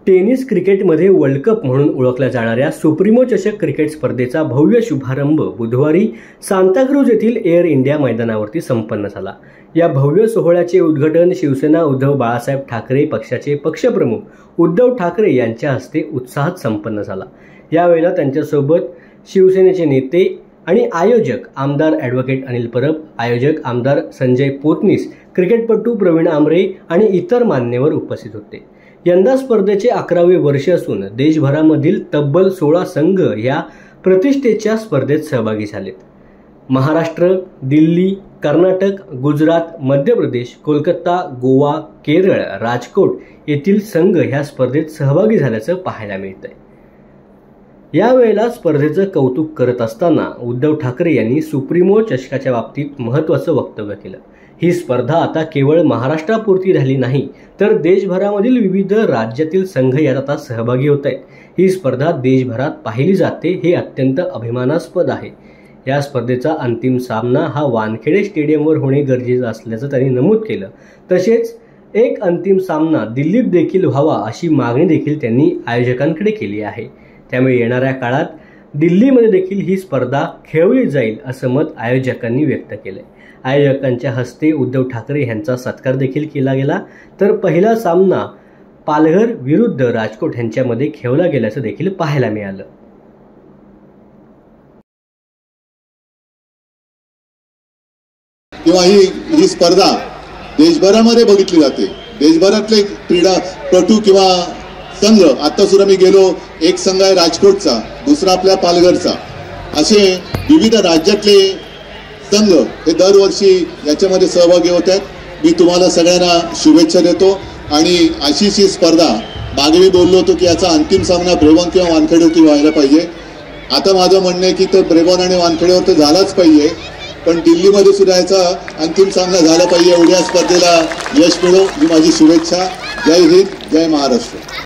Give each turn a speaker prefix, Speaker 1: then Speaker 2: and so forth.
Speaker 1: Tennis क्रिकेटमध्ये world cup म्हणून ओळखल्या जाणाऱ्या सुप्रीमो चषक क्रिकेट स्पर्धेचा भव्य शुभारंभ बुधवारी सांताक्रूज येथील एअर इंडिया मैदानावरती संपन्न झाला। या भव्य सोहळ्याचे उद्घाटन शिवसेना उद्धव बाळासाहेब ठाकरे पक्षाचे पक्षप्रमुख उद्धव ठाकरे यांच्या हस्ते उत्साहात संपन्न झाला। यावेळेला त्यांच्यासोबत शिवसेनेचे नेते आणि आयोजक आमदार ॲडव्होकेट अनिल परब, आयोजक आमदार संजय पोतनीस, क्रिकेटपटू प्रवीण आमरे आणि इतर मान्यवर उपस्थित होते। यंदा स्पर्धेचे 11वे वर्ष असून देशभरामधील तब्बल 16 संघ या प्रतिष्ठेच्या स्पर्धेत सहभागी झालेत। महाराष्ट्र, दिल्ली, कर्नाटक, गुजरात, मध्य प्रदेश, कोलकाता, गोवा, केरळ, राजकोट येथील संघ ह्या स्पर्धेत सहभागी झाल्याचं पाहायला मिळतंय। यावेळेला स्पर्धेचं कौतुक करत असताना उद्धव ठाकरे यांनी सुप्रीमो चषकाच्या बाबतीत महत्त्वाचं वक्तव्य केलं। ही स्पर्धा आता केवळ महाराष्ट्रापुरती राहिली नाही, तर देशभरामधील विविध राज्यातील संघ यात आता सहभागी होत आहेत। ही स्पर्धा देशभरात पाहिली जाते हे अत्यंत अभिमानास्पद आहे। या स्पर्धेचा अंतिम सामना हा वानखेडे स्टेडियमवर होणे गरजेचं असल्याचं त्यांनी नमूद केलं। तसेच एक अंतिम सामना दिल्लीत देखील व्हावा अशी मागणी देखील त्यांनी आयोजकांकडे केली आहे। त्यामुळे येणाऱ्या काळात दिल्लीमध्ये देखील ही स्पर्धा खेळवली जाईल असं मत आयोजकांनी व्यक्त केलंय। आयोजकांच्या हस्ते उद्धव ठाकरे यांचा सत्कार देखील केला गेला, तर पहिला सामना पालघर विरुद्ध राजकोट यांच्यामध्ये खेळवला गेल्याचं देखील पाहायला मिळालं।
Speaker 2: किंवा ही स्पर्धा देशभरामध्ये बघितली जाते। देशभरातले क्रीडापटू किंवा संघ, आता सुद्धा मी गेलो, एक संघ आहे राजकोटचा, दुसरा आपल्या पालघरचा, असे विविध राज्यातले संघ हे दरवर्षी याच्यामध्ये सहभागी होत आहेत। मी तुम्हाला सगळ्यांना शुभेच्छा देतो आणि अशीच ही स्पर्धा, मागे मी बोललो होतो की याचा अंतिम सामना ब्रेबॉर्न किंवा वानखेडेवरती व्हायला पाहिजे। आता माझं म्हणणं आहे की तो ब्रेबॉर्न आणि वानखेडेवर तर झालाच पाहिजे, पण दिल्लीमध्ये सुद्धा याचा अंतिम सामना झाला पाहिजे। एवढ्या स्पर्धेला यश मिळो ही माझी शुभेच्छा। जय हिंद, जय महाराष्ट्र।